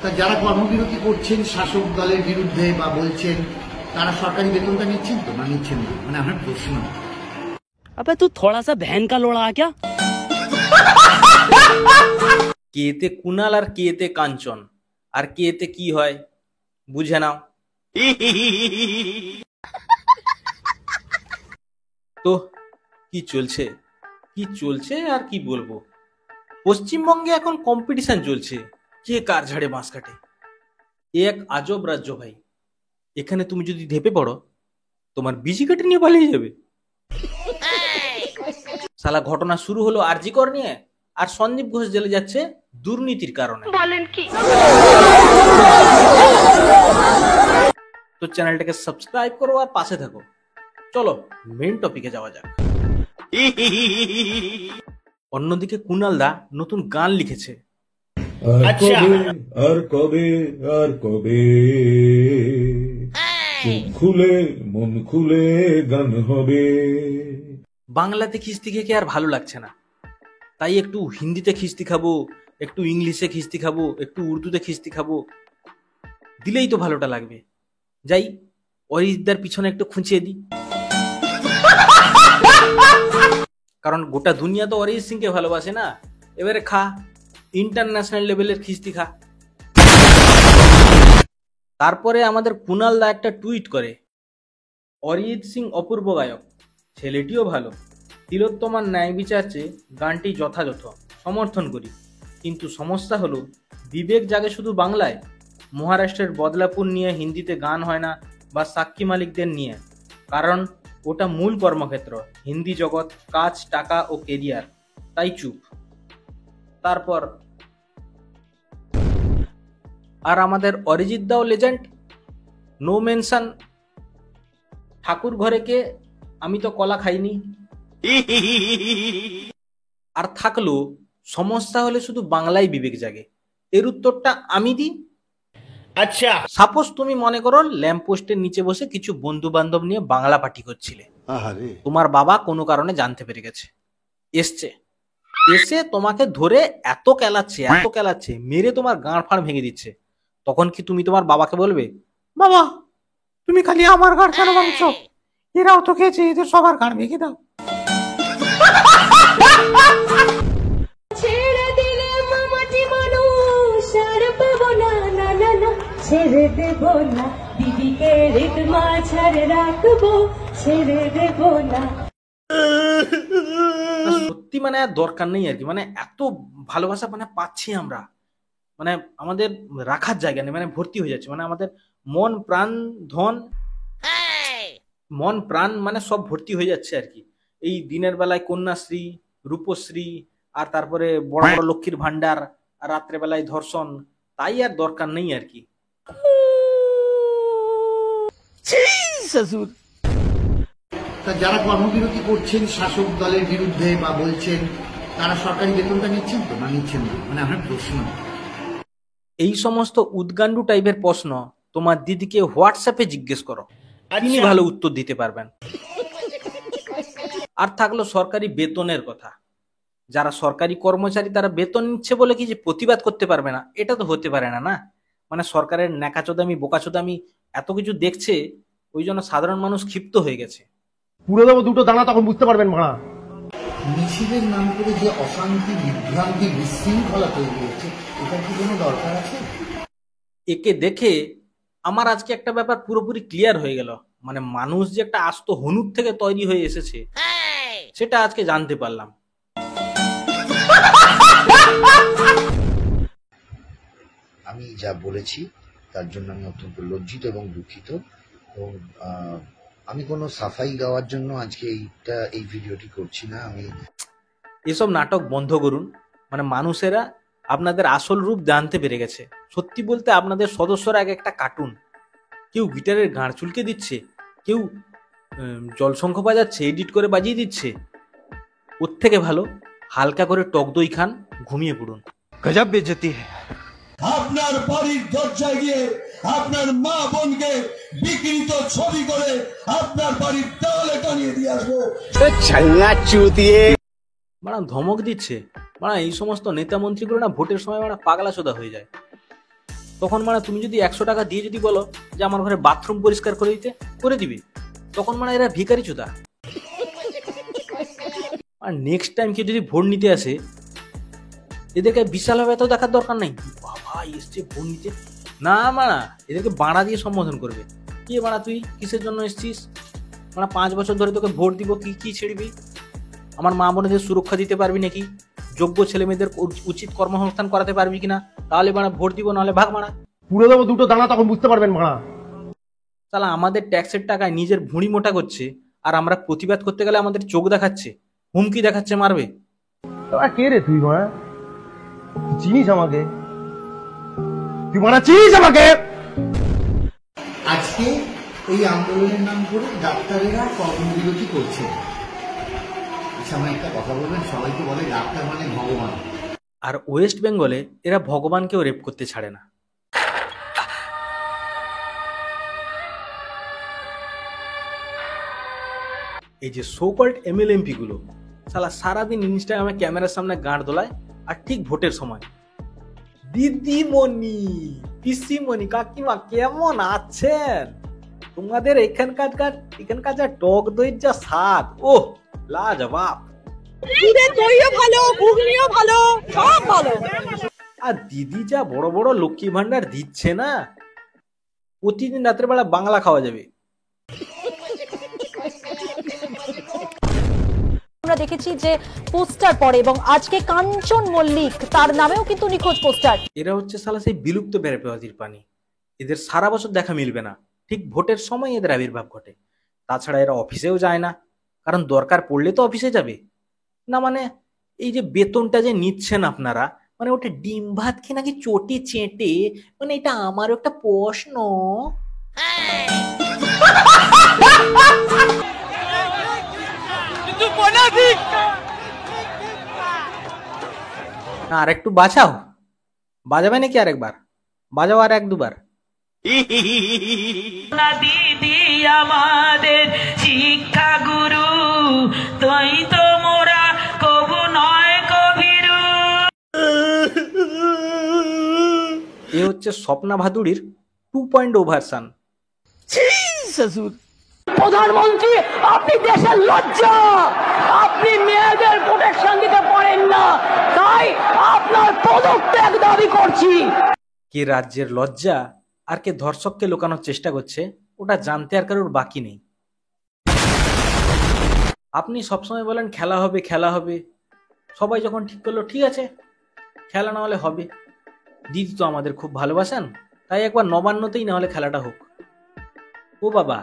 তা যারা কর্মবিরতি করছেন শাসক দলের বিরুদ্ধে বা বলছেন তারা সরকারি বেতনটা নিচ্ছেন তো না নিচ্ছেন না, মানে আমার প্রশ্ন। अबे तू थोड़ा सा बहन का लोड़ा क्या? কেতে কুনাল আর কেতে কাঞ্চন আর কেতে কি হয় বুঝে নাও। তো কি চলছে আর কি বলবো, পশ্চিমবঙ্গে এখন কম্পিটিশন চলছে কে কার ঝাড়ে বাঁশ কাটে। এ এক আজব রাজ্য ভাই, এখানে তুমি যদি ধেপে পড়ো তোমার বিজি কেটে নিয়ে পালিয়ে যাবে। সালা ঘটনা শুরু হলো আরজি কর নিয়ে, আর সন্দীপ ঘোষ জেলে যাচ্ছে দুর্নীতির কারণে। বলেন কি? তো চ্যানেলটাকে সাবস্ক্রাইব করো আর পাশে থাকো। চলো মেইন টপিকে যাওয়া যাক। অন্যদিকে কুনাল দা নতুন গান লিখেছে। আর কবে খুলে মন খুলে গান হবে। বাংলাতে খিস্তি খেয়ে আর ভালো লাগছে না, তাই একটু হিন্দিতে খিস্তি খাবো, একটু ইংলিশে খিস্তি খাবো, একটু উর্দুতে খিস্তি খাবো, দিলেই তো ভালোটা লাগবে। যাই অরিজিৎদার পিছনে একটু খুঁচিয়ে দিই, কারণ গোটা দুনিয়া তো অরিজিৎ সিংকে ভালোবাসে না। এবারে খা, ইন্টারন্যাশনাল লেভেলের খিস্তি খা। তারপরে আমাদের কুনাল দা একটা টুইট করে, অরিজিৎ সিং অপূর্ব গায়ক, ছেলেটিও ভালো, তিলোত্তমার ন্যায় বিচার চেয়ে গানটি যথাযথ, সমর্থন করি। কিন্তু সমস্যা হলো বিবেক জাগে শুধু বাংলায়, মহারাষ্ট্রের বদলাপুর নিয়ে হিন্দিতে গান হয় না, বা সাক্ষী মালিকদের নিয়ে, কারণ ওটা মূল কর্মক্ষেত্র, হিন্দি জগৎ, কাজ, টাকা ও কেরিয়ার, তাই চুপ। তারপর আর আমাদের অরিজিৎ দাও লেজেন্ড, নো মেনশন, ঠাকুর ঘরে কে, আমি তো কলা খাইনি। আর থাকলো সমস্যা হলে শুধু বাংলায় বিবেক জাগে, এর উত্তরটা আমি দিই। আচ্ছা, সাপোজ তুমি মনে করো ল্যাম্পপোস্টের নিচে বসে কিছু বন্ধু বান্ধব নিয়ে বাংলা পার্টি করছিলে, তোমার বাবা কোনো কারণে জানতে পেরে গেছে, এসে তোমাকে ধরে এত কেলাচ্ছে মেরে তোমার গাঁড় ফাড় ভেঙে দিচ্ছে, তখন কি তুমি তোমার বাবাকে বলবে, বাবা তুমি খালি আমার গাঁড় কেন ভাঙছো, এরাও তো খেয়েছে, এদের সবার গাঁড় ভেঙে দাও। ছেড়ে দেব না দিদিকে, রেখমা ছাড়ে রাখবো, ছেড়ে দেব না। সত্যি মানে আর দরকার নেই আর কি, মানে এত ভালোবাসা মানে পাচ্ছি আমরা, মানে আমাদের রাখার জায়গা নেই, মানে ভর্তি হয়ে যাচ্ছে, মানে আমাদের মন প্রাণ মানে সব ভর্তি হয়ে যাচ্ছে আর কি। এই দিনের বেলায় কন্যাশ্রী, রূপশ্রী, আর তারপরে বড় বড় লক্ষ্মীর ভান্ডার, আর রাত্রে বেলায় ধর্ষণ, তাই আর দরকার নেই আর কি। তা যারা কর্মবিরতি করছেন শাসক দলের বিরুদ্ধে বা বলছেন তারা সরকারি বেতনটা নিচ্ছেন তো না নিচ্ছেন না, মানে আমার প্রশ্ন। এই সমস্ত উদ্গান্ডু টাইপের প্রশ্ন তোমার দিদিকে হোয়াটসঅ্যাপে জিজ্ঞেস করো, তিনি ভালো উত্তর দিতে পারবেন। আর থাকলো সরকারি বেতনের কথা, যারা সরকারি কর্মচারী তারা বেতন নিচ্ছে বলে কি যে প্রতিবাদ করতে পারবে না, এটা তো হতে পারে না। না মানে সরকারের ন্যাকাচোদামি বোকাচোদামি এত কিছু দেখছে, ওই জন্য সাধারণ মানুষ ক্ষিপ্ত হয়ে গেছে। পুরো দেবো দুটো দানা, তখন বুঝতে পারবেন মারা। মিছিলের নাম করে যে অশান্তি, বিভ্রান্তি, বিশৃঙ্খলা তৈরি হচ্ছে, এটার কি কোনো দরকার আছে? একে দেখে আমার আজকে একটা ব্যাপার পুরোপুরি ক্লিয়ার হয়ে গেল, মানে মানুষ যে একটা আস্ত হনুর থেকে তৈরি হয়ে এসেছে সেটা আজকে জানতে পারলাম। আমি যা বলেছি তার জন্য আমি অত্যন্ত লজ্জিত এবং দুঃখিত, এবং আমি কোনো সাফাই গাওয়ার জন্য আজকে এই ভিডিওটি করছি না। আমি এসব নাটক বন্ধ করুন, মানে মানুষেরা আপনাদের আসল রূপ জানতে পেরে গেছে। সত্যি বলতে আপনাদের সদস্যরা এক একটা কার্টুন, কেউ গিটারের গাঁড় চুলকে দিচ্ছে, কেউ জলশঙ্খ বাজাচ্ছে, এডিট করে বাজিয়ে দিচ্ছে। ওর থেকে ভালো হালকা করে টক দই খান, ঘুমিয়ে পড়ুন। গজব বেইজ্জতি। আপনার বাড়ির দরজায় গিয়ে আপনার মা বোনকে বিকৃত ছবি করে আপনার বাড়ির দেওয়ালে টানিয়ে দিয়ে আসবো। মানে ধমক দিচ্ছে, মানে এই সমস্ত নেতা মন্ত্রীগুলো না ভোটের সময় মানে পাগলা চোদা হয়ে যায়। তখন মানে তুমি যদি 100 টাকা দিয়ে যদি বলো যে আমার ঘরে বাথরুম পরিষ্কার করে দিতে, করে দিবে। তখন মানে এরা ভিখারি চোদা। আর নেক্সট টাইম কেউ যদি ভোট নিতে আসে, এদেরকে বিশালভাবে এত দেখার দরকার নাই, বাবা এসছে ভোট নিতে, না মানা এদেরকে বাড়া দিয়ে সম্বোধন করবে। কি বাড়া তুই কিসের জন্য এসছিস? মানে 5 বছর ধরে তোকে ভোট দিব, কি কি ছিড়বি? আমার মা বোনেদের সুরক্ষা দিতে পারবি নাকি? যোগ্য ছেলে মেয়েদের উচিত কর্মসংস্থান করাতে পারবি কিনা? তাহলে বাড়া ভোট দিব, নাহলে ভাগ মারা। পুরো দেবো দুটো দানা তখন বুঝতে পারবেন মারা। তাহলে আমাদের ট্যাক্সের টাকায় নিজের ভুঁড়ি মোটা করছে, আর আমরা প্রতিবাদ করতে গেলে আমাদের চোখ দেখাচ্ছে, হুমকি দেখাচ্ছে, মারবে। তোরা কে রে তুই মারা? চিনিস আমাকে? তুই মারা চিনিস আমাকে? আজকে এই আন্দোলনের নাম করে ডাক্তারেরা কর্মবিরতি করছে। আচ্ছা, আমার একটা কথা বলবেন, সবাই তো বলে ডাক্তার মানে ভগবান। আর ওয়েস্ট বেঙ্গলে এরা ভগবানকেও রেপ করতে ছাড়ে না। এই যে সোকল্ড এমএলএমপি গুলো শালা সারাদিন ইনস্টাগ্রামে ক্যামেরার সামনে গাঁড় দোলায়, আর ঠিক ভোটের সময় দিদিমণি, পিসিমণি, কাকিমা কেমন আছেন? তোমাদের এখানকার যা টক দইয়ের যা স্বাদ, ও লাজবাব। আর দিদি যা বড় বড় লক্ষ্মী ভান্ডার দিচ্ছে না, প্রতিদিন রাতের বেলা বাংলা খাওয়া যাবে। আমরা দেখেছি যে পোস্টার পড়ে, এবং আজকে কাঞ্চন মল্লিক, তার নামেও কিন্তু নিখোঁজ পোস্টার। এরা হচ্ছে শালা সেই বিলুপ্ত বেড়াপেওয়াজির পানি। এদের সারা বছর দেখা মিলবে না, ঠিক ভোটের সময় এদের আবির্ভাব ঘটে। তাছাড়া এরা অফিসেও যায় না, কারণ দরকার পড়লে তো অফিসে যাবে না। মানে এই যে বেতনটা যে নিচ্ছেন আপনারা, মানে ওটা ডিম ভাত খেয়ে নাকি চটি চেটে, মানে এটা আমারও একটা প্রশ্ন। আর একটু বাঁচাও, বাজাবে নাকি আরেকবার? বাজাও আর 1-2 বার। দিদি আমাদের শিক্ষা গুরু, তুই তো মোরা কবু নয় কবিরু। এ হচ্ছে স্বপ্না ভাদুড়ির 2.0 ভার্সন। প্রধানমন্ত্রী, আপনি দেশের লজ্জা, আপনি মেয়েদের প্রোটেকশন দিতে পারেন না, তাই আপনার পদত্যাগ দাবি করছি। কে রাজ্যের লজ্জা আর কে ধর্ষককে লুকানোর চেষ্টা করছে, ওটা জানতে আর কারোর বাকি নেই। আপনি সবসময় বলেন খেলা হবে খেলা হবে, সবাই যখন ঠিক করলো ঠিক আছে খেলা না হলে হবে। দিদি তো আমাদের খুব ভালোবাসেন, তাই একবার নবান্নতেই না হলে খেলাটা হোক। ও বাবা,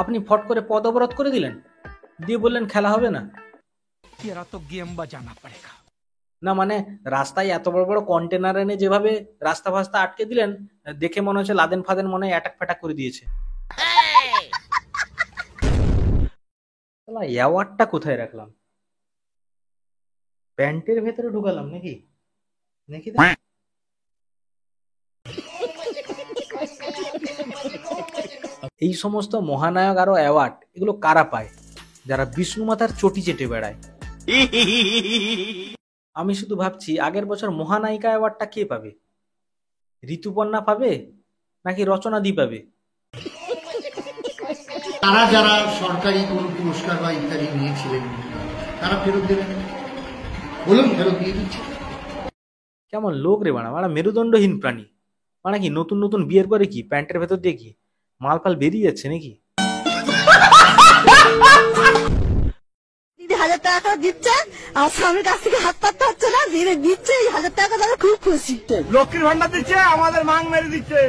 আপনি ফট করে পদ অবরোধ করে দিলেন, দিয়ে বললেন খেলা হবে না। না মানে রাস্তায় এত বড় বড় কন্টেনার এনে যেভাবে রাস্তা ফাস্তা আটকে দিলেন, দেখে মনে হচ্ছে লাদেন ফাদেন মনে হয় অ্যাটাক ফ্যাটাক করে দিয়েছে। অ্যাওয়ার্ডটা কোথায় রাখলাম? প্যান্টের ভেতরে ঢুকালাম নাকি? নাকি এই সমস্ত মহানায়ক আরো অ্যাওয়ার্ড এগুলো কারা পায়? যারা বিষ্ণু মাতার চটি চেটে বেড়ায়। আমি শুধু ভাবছি আগের বছর মহানায়িকা অ্যাওয়ার্ডটা কে পাবে? ঋতুপর্ণা পাবে নাকি রচনা দি পাবে? তারা যারা সরকারি কোনো পুরস্কার বা ইত্যাদি নিয়েছিলেন তারা ফেরত দেবেন, বলুন ফেরত দিয়ে দিচ্ছে। কেমন লোক রে বাড়া, মানে মেরুদণ্ডহীন প্রাণী। মানে কি নতুন নতুন বিয়ের পরে কি প্যান্টের ভেতর দিয়ে কি মাল ফাল বেরিয়ে যাচ্ছে নাকি? দিদি 1000 টাকা দিচ্ছে, আমার স্বামীর কাছ থেকে হাত পাততে হচ্ছে না, দিদি দিচ্ছে 1000 টাকা, তারা খুব খুশি। লক্ষ্মীর ভান্ডার দিচ্ছে, আমাদের মাং মেরে দিচ্ছে।